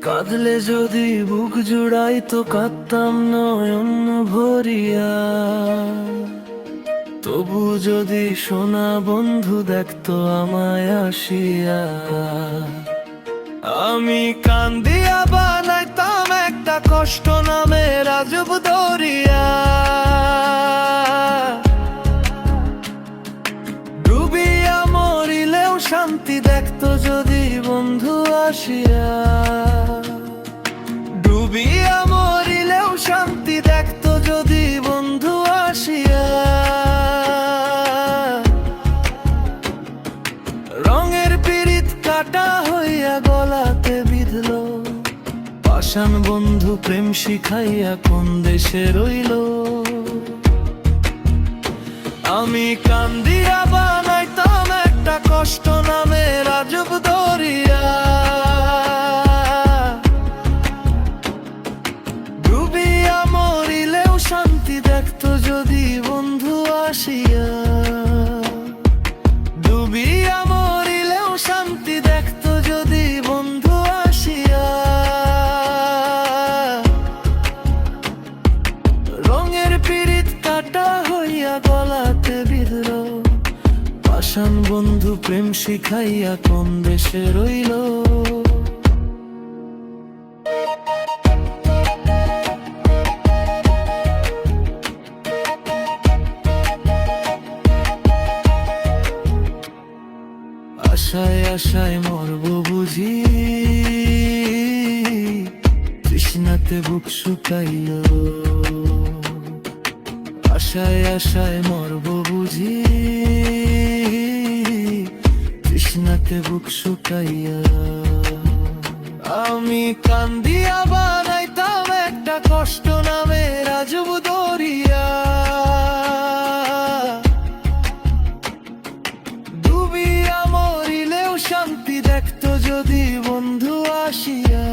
কাঁদলে যদি বুক জুড়াই তো কাঁদতাম নয়ন ভরিয়া। তবু যদি সোনা বন্ধু দেখতো আমায় আসিয়া, আমি কান্দিয়া বানাইতাম একটা কষ্ট নামে রাজব দরিয়া। ডুবিয়া মরিলেও শান্তি দেখতো যদি বন্ধু আসিয়া। ডুবিয়া মরিলেও শান্তি দেখতো যদি বন্ধু আসিয়া। রঙের পিরিত কাটা হইয়া গলাতে বিঁধল, পাষাণ বন্ধু প্রেম শিখাইয়া কোন দেশে রইল। আমি কান্দিয়া বানাইতাম একটা কষ্ট নামে রাজব দরিয়া। ডুবিয়া মরিলেও শান্তি দেখতো যদি বন্ধু আসিয়া। ডুবিয়া মরিলেও শান্তি দেখতো যদি বন্ধু আসিয়া। রঙের পিরিত কাটা হইয়া গলাতে বিঁধল, পাষাণ বন্ধু প্রেম শিখাইয়া কোন দেশে রইল। আশায় আশায় মরব বুঝি, তৃষ্ণাতে বুক শুকাইল। আশায় আশায় মরব বুঝি, তৃষ্ণাতে বুক শুকাইয়া। আমি কান্দিয়া বানাইতাম একটা কষ্ট নামে রাজব দরিয়া। ডুবিয়া মরিলেও শান্তি দেখতো যদি বন্ধু আসিয়া।